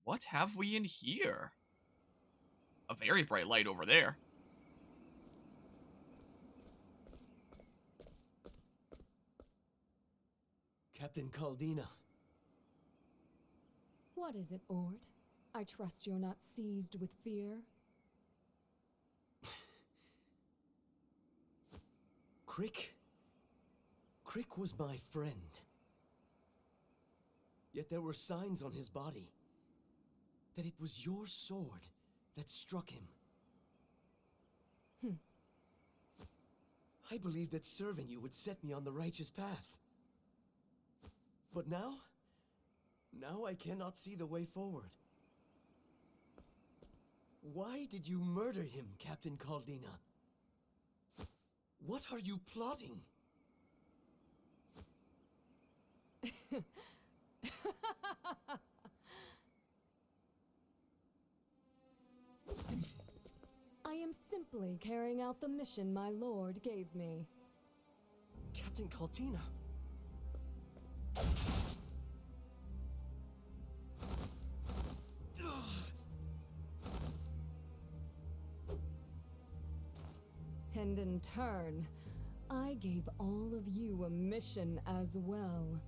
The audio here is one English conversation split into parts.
What have we in here? A very bright light over there. Captain Caldina. What is it, Ort? I trust you're not seized with fear. Crick was my friend. Yet there were signs on his body that it was your sword that struck him. I believed that serving you would set me on the righteous path. But now I cannot see the way forward. Why did you murder him, Captain Caldina? What are you plotting? I am simply carrying out the mission my lord gave me. Captain Caldina. And in turn, I gave all of you a mission as well.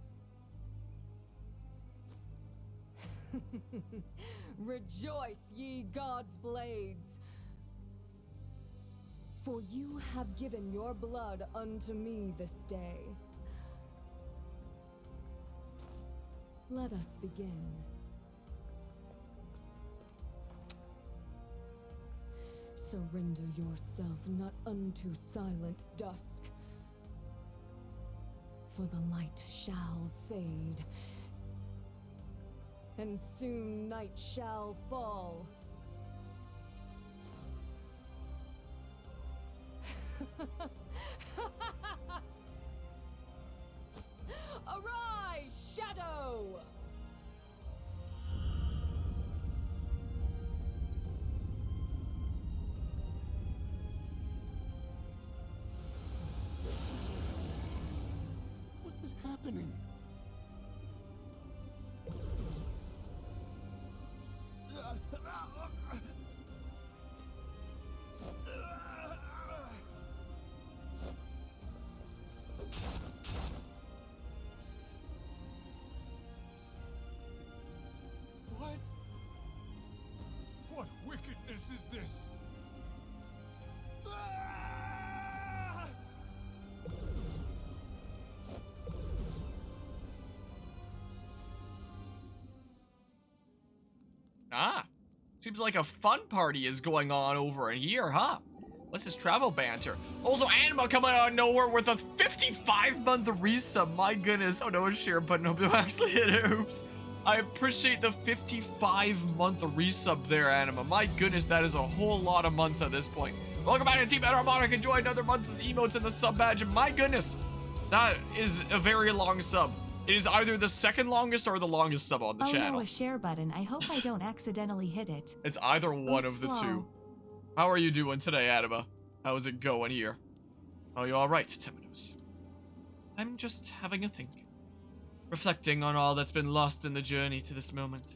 Rejoice, ye gods' blades! For you have given your blood unto me this day. Let us begin. Surrender yourself not unto silent dusk, for the light shall fade, and soon night shall fall. Arise, shadow! What is happening? What wickedness is this? Seems like a fun party is going on over in here, huh? What's this travel banter? Also, Anima coming out of nowhere with a 55-month resub. My goodness. Oh no, it's Sharon putting up. Actually hit it. Oops. I appreciate the 55-month resub there, Anima. My goodness, that is a whole lot of months at this point. Welcome back to Team Harmonic. Enjoy another month of the emotes and the sub badge. And my goodness, that is a very long sub. It is either the second longest or the longest sub on the channel. No, a share button. I hope I don't accidentally hit it. It's either one of the two. How are you doing today, Anima? How's it going here? Are you alright, Temenos? I'm just having a think. Reflecting on all that's been lost in the journey to this moment.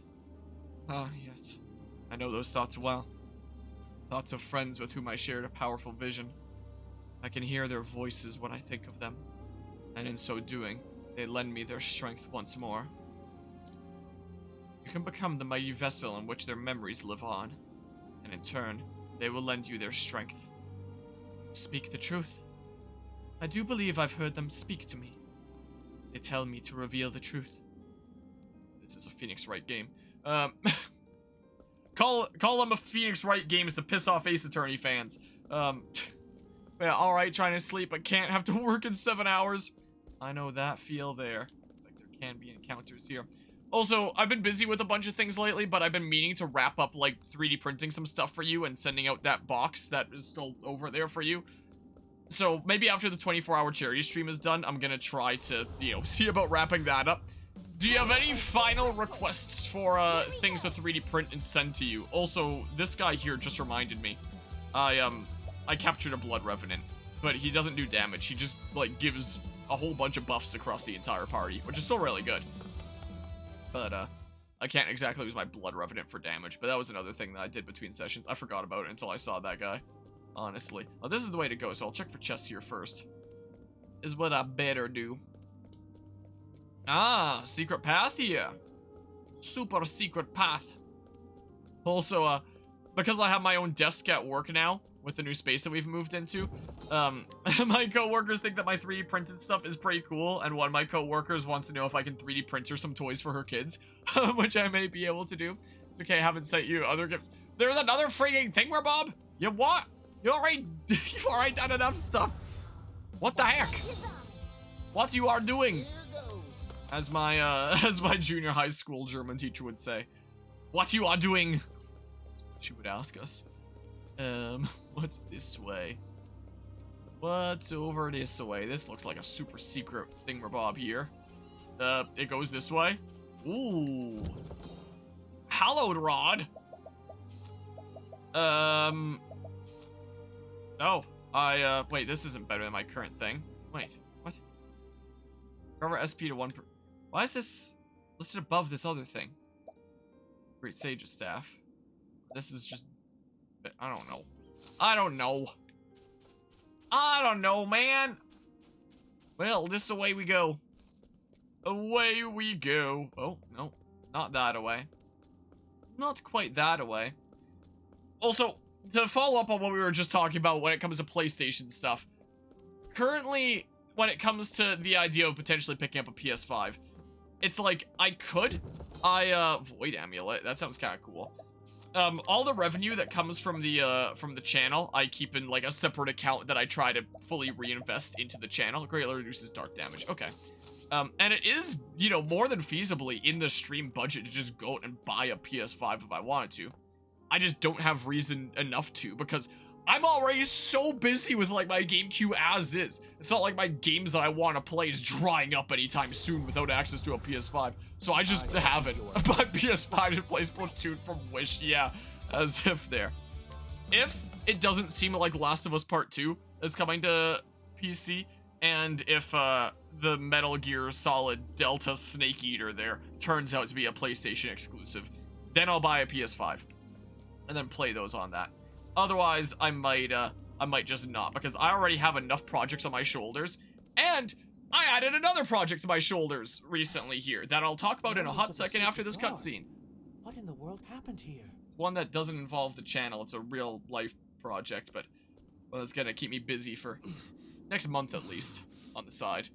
Ah, yes. I know those thoughts well. Thoughts of friends with whom I shared a powerful vision. I can hear their voices when I think of them. And in so doing, they lend me their strength once more. You can become the mighty vessel in which their memories live on. And in turn, they will lend you their strength. Speak the truth. I do believe I've heard them speak to me. They tell me to reveal the truth. This is a Phoenix Wright game. Call them a Phoenix Wright game to piss off Ace Attorney fans. Yeah, alright, trying to sleep, but can't have to work in 7 hours. I know that feel there. It's like there can be encounters here. Also, I've been busy with a bunch of things lately, but I've been meaning to wrap up, like, 3D printing some stuff for you and sending out that box that is still over there for you. So, maybe after the 24-hour charity stream is done, I'm gonna try to, you know, see about wrapping that up. Do you have any final requests for, things to 3D print and send to you? Also, this guy here just reminded me. I captured a Blood Revenant, but he doesn't do damage. He just, like, gives a whole bunch of buffs across the entire party, which is still really good. But, I can't exactly use my Blood Revenant for damage, but that was another thing that I did between sessions. I forgot about it until I saw that guy, honestly. Oh, this is the way to go, so I'll check for chests here first. Is what I better do. Ah, secret path here. Super secret path. Also, because I have my own desk at work now, with the new space that we've moved into, my coworkers think that my 3D printed stuff is pretty cool, and one of my coworkers wants to know if I can 3D print her some toys for her kids, which I may be able to do. It's okay, I haven't sent you other gifts. There's another freaking thing where, Bob? You what? You've already done enough stuff. What the heck? What you are doing? As my junior high school German teacher would say. What you are doing? She would ask us. What's this way? What's over this way? This looks like a super secret thingamabob here. It goes this way. Ooh. Hallowed rod. Oh, wait, this isn't better than my current thing. Wait, what? Recover SP to 1 per... Why is this listed above this other thing? Great Sage's staff. This is just... I don't know. I don't know. I don't know, man. Well, this away we go. Away we go. Oh, no. Not that away. Not quite that away. Also, to follow up on what we were just talking about when it comes to PlayStation stuff. Currently, when it comes to the idea of potentially picking up a PS5, it's like, I could. Void Amulet. That sounds kind of cool. All the revenue that comes from the channel, I keep in like a separate account that I try to fully reinvest into the channel. Greatly reduces dark damage. Okay. And it is, you know, more than feasibly in the stream budget to just go out and buy a PS5 if I wanted to. I just don't have reason enough to because I'm already so busy with like my game queue as is. It's not like my games that I want to play is drying up anytime soon without access to a PS5. So I just haven't. But PS5 to play Splatoon from Wish, yeah, as if there. If it doesn't seem like Last of Us Part 2 is coming to PC, and if the Metal Gear Solid Delta Snake Eater there turns out to be a PlayStation exclusive, then I'll buy a PS5 and then play those on that. Otherwise, I might just not, because I already have enough projects on my shoulders, and I added another project to my shoulders recently here that I'll talk about in a hot second after this cutscene. What in the world happened here? One that doesn't involve the channel. It's a real life project, but well, it's gonna keep me busy for next month at least on the side.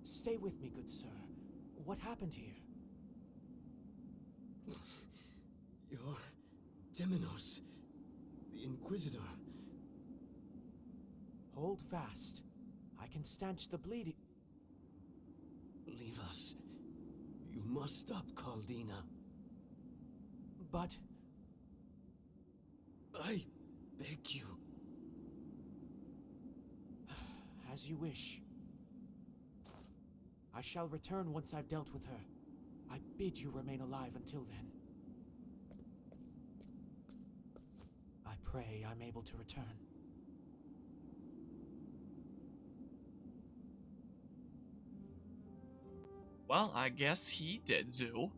Stay with me, good sir. What happened here? You're Temenos, the Inquisitor. Hold fast. I can stanch the bleeding. Leave us. You must stop Caldina. But... I beg you. As you wish. I shall return once I've dealt with her. I bid you remain alive until then. I pray I'm able to return. Well, I guess he did, Zoo.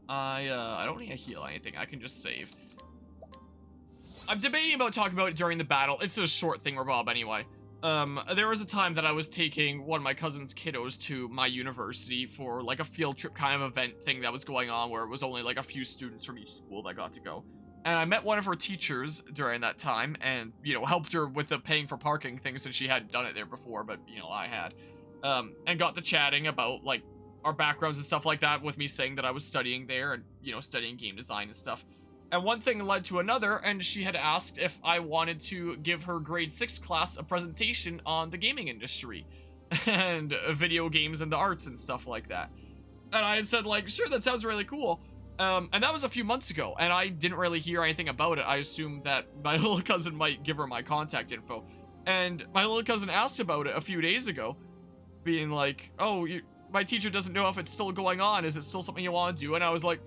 I don't need to heal anything. I can just save. I'm debating about talking about it during the battle. It's a short thing, Bob, anyway. There was a time that I was taking one of my cousin's kiddos to my university for like a field trip kind of event thing that was going on where it was only like a few students from each school that got to go. And I met one of her teachers during that time and, you know, helped her with the paying for parking thing since she hadn't done it there before, but, you know, I had. And got to chatting about, like, our backgrounds and stuff like that with me saying that I was studying there and, you know, studying game design and stuff. And one thing led to another, and she had asked if I wanted to give her grade 6 class a presentation on the gaming industry and video games and the arts and stuff like that. And I had said, like, sure, that sounds really cool. And that was a few months ago, and I didn't really hear anything about it. I assumed that my little cousin might give her my contact info. And my little cousin asked about it a few days ago, being like, oh, my teacher doesn't know if it's still going on. Is it still something you want to do? And I was like,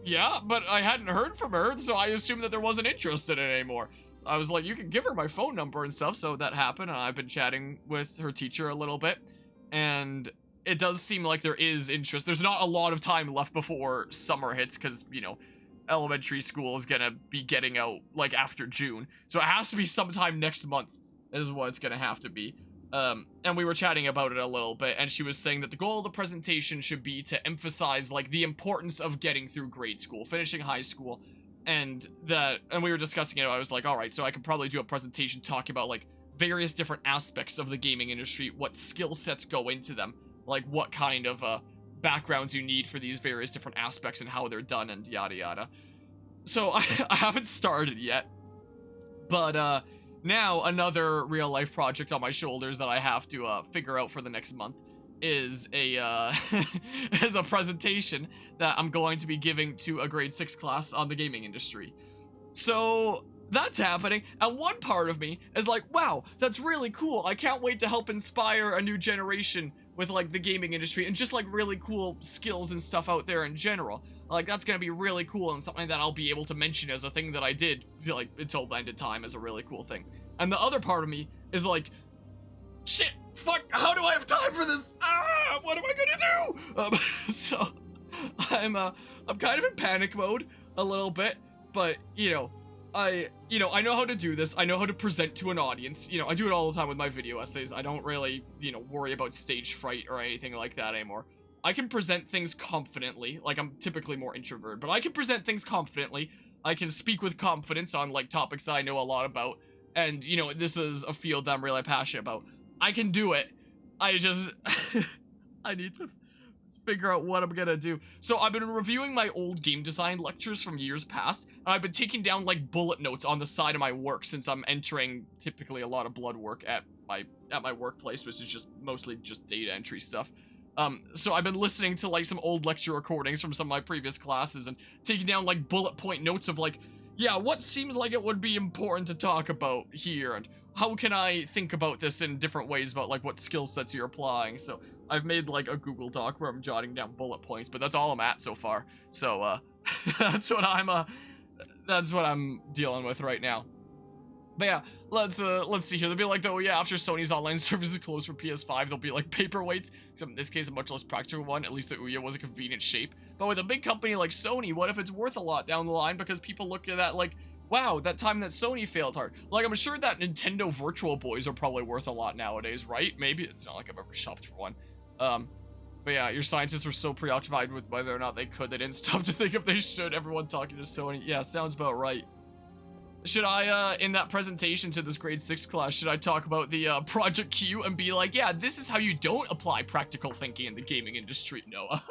yeah, but I hadn't heard from her, so I assumed that there wasn't interest in it anymore. I was like, you can give her my phone number and stuff, so that happened, and I've been chatting with her teacher a little bit. and it does seem like there is interest. There's not a lot of time left before summer hits, because, you know, elementary school is gonna be getting out, like, after June. So it has to be sometime next month is what it's gonna have to be. And we were chatting about it a little bit, and she was saying that the goal of the presentation should be to emphasize, like, the importance of getting through grade school, finishing high school, and we were discussing it. I was like, all right, so I could probably do a presentation talking about, like, various different aspects of the gaming industry, what skill sets go into them, like, what kind of, backgrounds you need for these various different aspects and how they're done and yada yada. So I haven't started yet, but now another real life project on my shoulders that I have to figure out for the next month is a is a presentation that I'm going to be giving to a grade 6 class on the gaming industry. So that's happening, and one part of me is like, wow, that's really cool. I can't wait to help inspire a new generation with, like, the gaming industry and just, like, really cool skills and stuff out there in general. Like, that's gonna be really cool and something that I'll be able to mention as a thing that I did, like, until the end of time as a really cool thing. And the other part of me is like, shit, fuck, how do I have time for this? Ah, what am I gonna do? So I'm kind of in panic mode a little bit, but, you know, I know how to do this. I know how to present to an audience. You know, I do it all the time with my video essays. I don't really, you know, worry about stage fright or anything like that anymore. I can present things confidently. Like, I'm typically more introverted, but I can present things confidently. I can speak with confidence on, like, topics that I know a lot about. And, you know, this is a field that I'm really passionate about. I can do it. I just, I need to figure out what I'm gonna do. So I've been reviewing my old game design lectures from years past, and I've been taking down, like, bullet notes on the side of my work, since I'm entering typically a lot of blood work at my workplace, which is just mostly just data entry stuff. So I've been listening to, like, some old lecture recordings from some of my previous classes and taking down, like, bullet point notes of, like, yeah, what seems like it would be important to talk about here, and how can I think about this in different ways about, like, what skill sets you're applying. So I've made, like, a Google Doc where I'm jotting down bullet points, but that's all I'm at so far. So, that's what I'm dealing with right now. But yeah, let's see here. They'll be like, oh yeah, after Sony's online services closed for PS5, there'll be, like, paperweights, except in this case a much less practical one. At least the Ouya was a convenient shape. But with a big company like Sony, what if it's worth a lot down the line, because people look at that like, wow, that time that Sony failed hard. Like, I'm sure that Nintendo Virtual Boys are probably worth a lot nowadays, right? Maybe. It's not like I've ever shopped for one. But yeah, your scientists were so preoccupied with whether or not they could, they didn't stop to think if they should. Everyone talking to Sony. Yeah, sounds about right. Should I, in that presentation to this grade 6 class, should I talk about the, Project Q and be like, yeah, this is how you don't apply practical thinking in the gaming industry, Noah?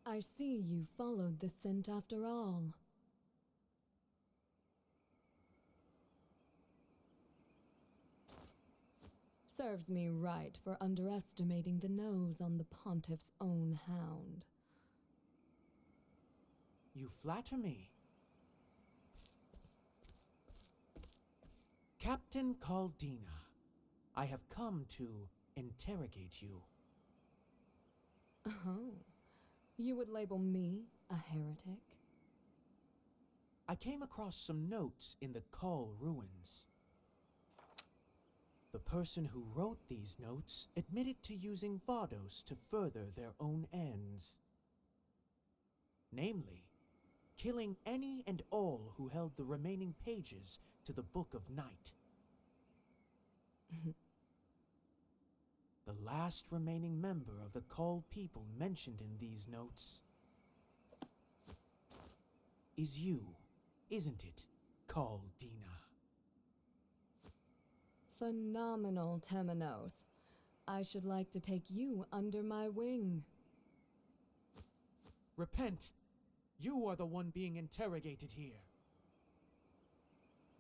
I see you followed the scent after all. Serves me right for underestimating the nose on the pontiff's own hound. You flatter me. Captain Caldina, I have come to interrogate you. Oh, you would label me a heretic? I came across some notes in the Kull ruins. The person who wrote these notes admitted to using Vados to further their own ends. Namely, killing any and all who held the remaining pages to the Book of Night. The last remaining member of the Kull people mentioned in these notes is you, isn't it, Caldina? Phenomenal, Temenos. I should like to take you under my wing. Repent! You are the one being interrogated here.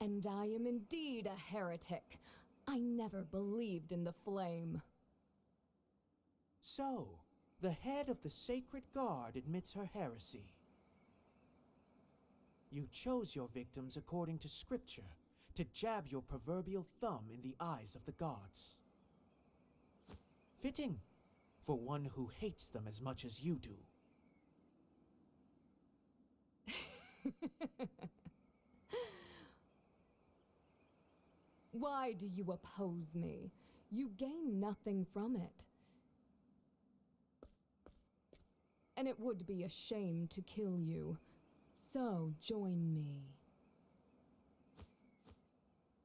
And I am indeed a heretic. I never believed in the flame. So, the head of the Sacred Guard admits her heresy. You chose your victims according to scripture, to jab your proverbial thumb in the eyes of the gods. Fitting, for one who hates them as much as you do. Why do you oppose me? you gain nothing from it. And it would be a shame to kill you. So join me.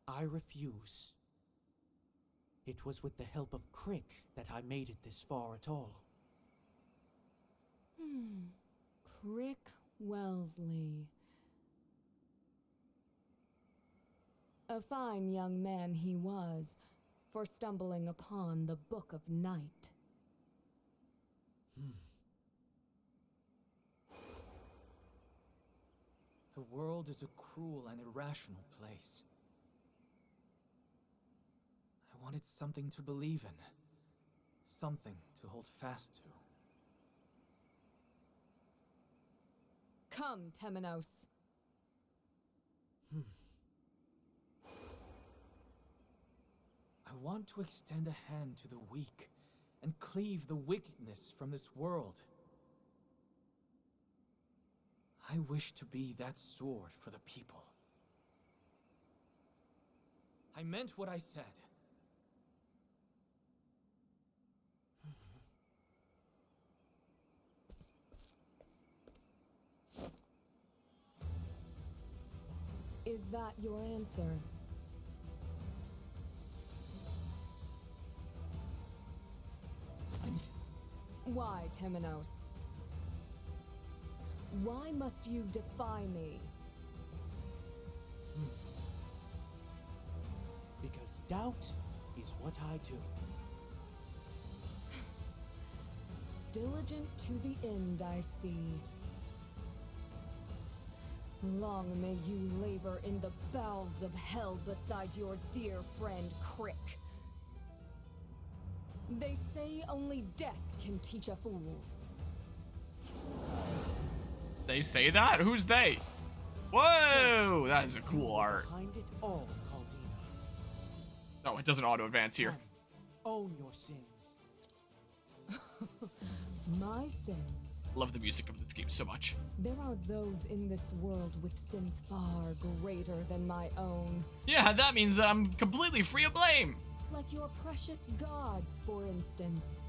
I refuse. It was with the help of Crick that I made it this far at all. Crick Wellesley. A fine young man he was, for stumbling upon the Book of Night. The world is a cruel and irrational place. I wanted something to believe in. Something to hold fast to. Come, Temenos. I want to extend a hand to the weak and cleave the wickedness from this world. I wish to be that sword for the people. I meant what I said. Is that your answer? Why, Temenos? Why must you defy me? Because doubt is what I do. Diligent to the end, I see. Long may you labor in the bowels of hell beside your dear friend Crick. They say only death can teach a fool. They say that? Who's they? Whoa! That is a cool art. Behind it all, Caldina. Oh, it doesn't auto-advance here. Come, own your sins. My sins. Love the music of this game so much. There are those in this world with sins far greater than my own. Yeah, that means that I'm completely free of blame. Like your precious gods, for instance.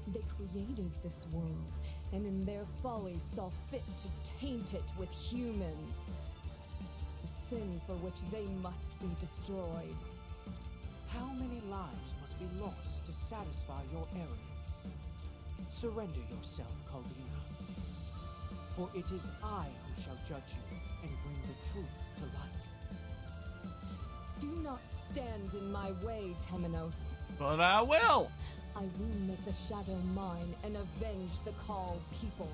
They created this world, and in their folly saw fit to taint it with humans. A sin for which they must be destroyed. How many lives must be lost to satisfy your arrogance? Surrender yourself, Caldina. For it is I who shall judge you and bring the truth to light. Do not stand in my way, Temenos. But I will. I will make the shadow mine and avenge the Call people.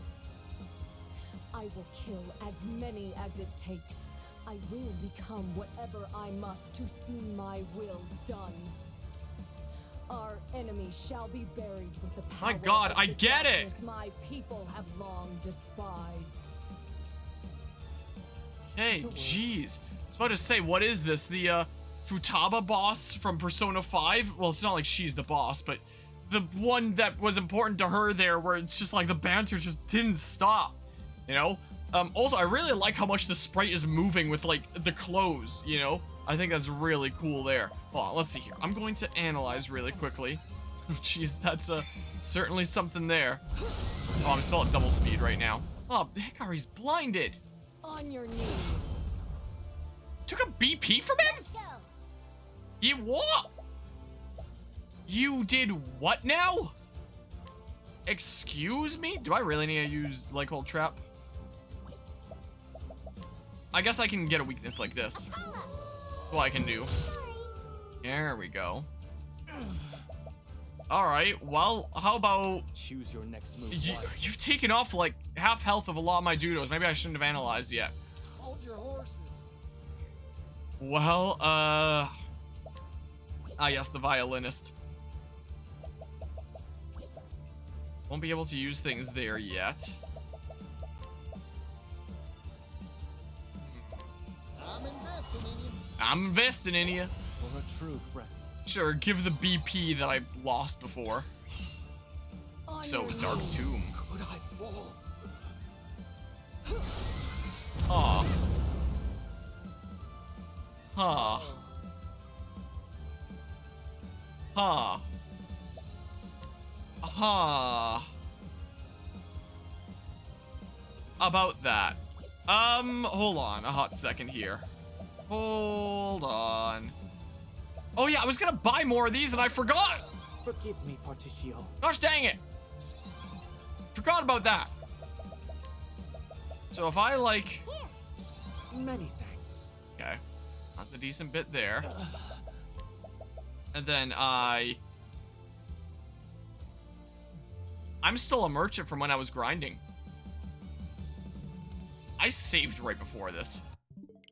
I will kill as many as it takes. I will become whatever I must to see my will done. Our enemy shall be buried with the power. My God, of I the get it. darkness my people have long despised. Hey, jeez. I was about to say, what is this? The Futaba boss from Persona 5? Well, it's not like she's the boss, but the one that was important to her there, where it's just like the banter just didn't stop, you know? Also, I really like how much the sprite is moving with, like, the clothes, you know? I think that's really cool there. Hold on, let's see here. I'm going to analyze really quickly. Oh, jeez, that's certainly something there. Oh, I'm still at double speed right now. Oh, Hikari's blinded. On your knees. Took a BP from him? Let's go. You what? You did what now? Excuse me? Do I really need to use like hold trap? I guess I can get a weakness like this. That's what I can do. There we go. Alright, well, how about... Choose your next move. You've taken off like half health of a lot of my judos. Maybe I shouldn't have analyzed yet. Hold your horses. Well, ah yes, the violinist. Won't be able to use things there yet. I'm investing in you. For a true friend. Sure, give the BP that I lost before. On So, your Dark knees. Tomb. Could I fall? Aw. Huh. Huh. Huh. About that. Hold on a hot second here. Hold on. Oh yeah, I was gonna buy more of these and I forgot! Forgive me, Particio. Gosh dang it! Forgot about that. So if I like... Many thanks. Okay. That's a decent bit there. And then I'm still a merchant from when I was grinding. I saved right before this.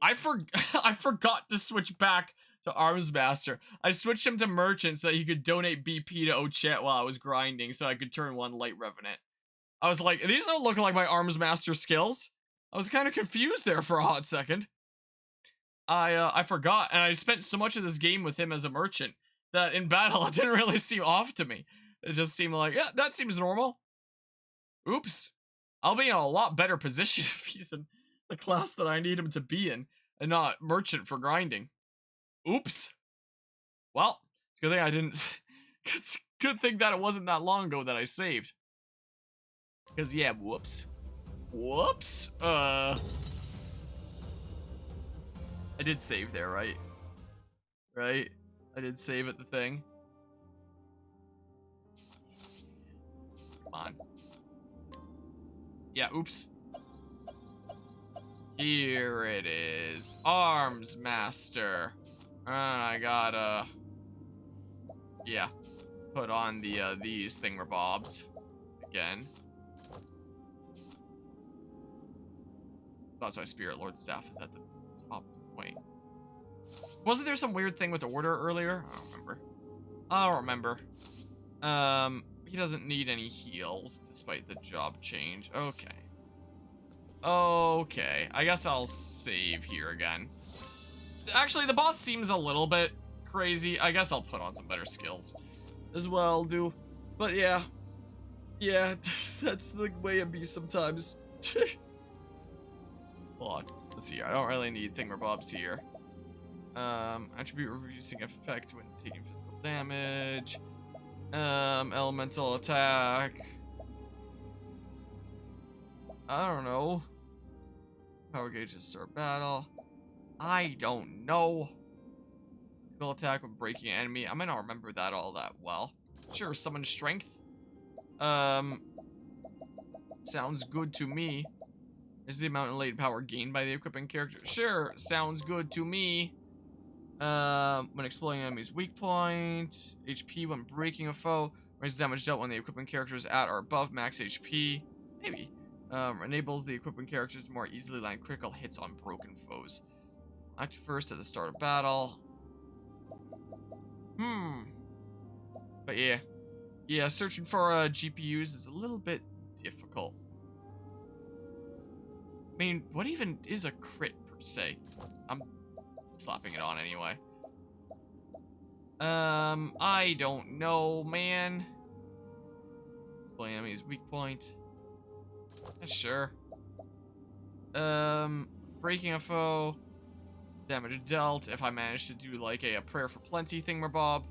I forgot to switch back to Arms Master. I switched him to merchant so that he could donate BP to Ochet while I was grinding so I could turn 1 Light Revenant. I was like, these don't look like my Arms Master skills. I was kind of confused there for a hot second. I forgot, and I spent so much of this game with him as a merchant that in battle it didn't really seem off to me. It just seemed like, yeah, that seems normal. Oops. I'll be in a lot better position if he's in the class that I need him to be in, and not merchant for grinding. Oops. Well, it's a good thing I didn't... It's a good thing that it wasn't that long ago that I saved. Because, yeah, whoops. Whoops. I did save there, right? Right? I did save at the thing. Come on. Yeah, oops. Here it is. Arms Master. And I gotta... Yeah. Put on the, these thingamabobs. Again. So that's why Spirit Lord staff is at the top. Wait. Wasn't there some weird thing with the order earlier? I don't remember. I don't remember. He doesn't need any heals, despite the job change. Okay. Okay. I guess I'll save here again. Actually, the boss seems a little bit crazy. I guess I'll put on some better skills as well, do. But yeah. Yeah, that's the way it be sometimes. Hold on. Let's see. I don't really need thingamabobs here. Attribute reducing effect when taking physical damage. Elemental attack. I don't know. Power gauges start battle. I don't know. Physical attack when breaking an enemy. I might not remember that all that well. Sure, summon strength. Sounds good to me. Is the amount of latent power gained by the equipping character? Sure, sounds good to me. When exploring an enemy's weak point. HP when breaking a foe. Raises damage dealt when the equipping character is at or above max HP. Maybe. Enables the equipping characters to more easily land critical hits on broken foes. Act first at the start of battle. But yeah. Yeah, searching for GPUs is a little bit difficult. I mean, what even is a crit per se? I'm slapping it on anyway. I don't know, man. Exploring enemy's weak point. Yeah, sure. Breaking a foe. Damage dealt. If I manage to do like a prayer for plenty thingamabob.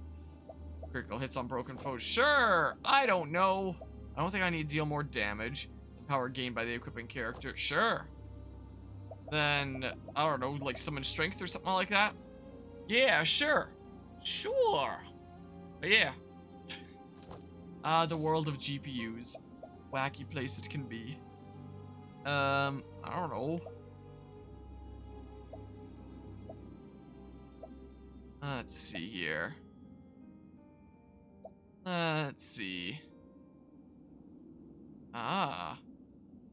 Critical hits on broken foes. Sure. I don't know. I don't think I need to deal more damage. Power gained by the equipping character. Sure. Then, I don't know, like summon strength or something like that? Yeah, sure. Sure. But yeah. The world of GPUs. Wacky place it can be. I don't know. Let's see here. Let's see. Ah.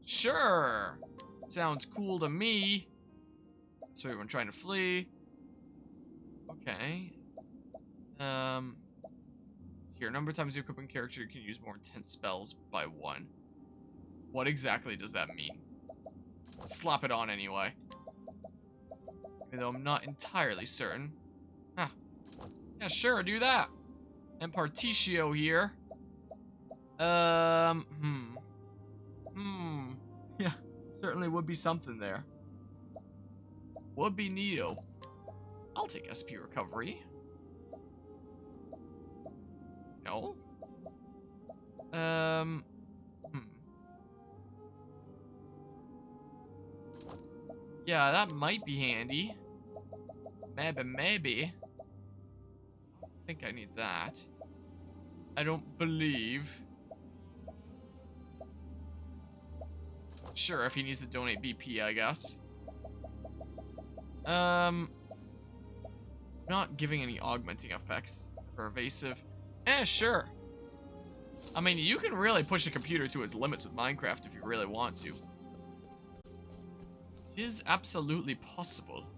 Sure. Sounds cool to me. So everyone trying to flee. Okay. Here, number of times the equipping character can use more intense spells by 1. What exactly does that mean? Slap it on anyway. Even though I'm not entirely certain. Huh. Yeah, sure, do that. And Particio here. Yeah, certainly would be something there. Would be neato. I'll take SP recovery. No? Yeah, that might be handy. Maybe. I think I need that. I don't believe. Sure, if he needs to donate BP, I guess. Not giving any augmenting effects or evasive. Sure. I mean, you can really push a computer to its limits with Minecraft if you really want to. It is absolutely possible.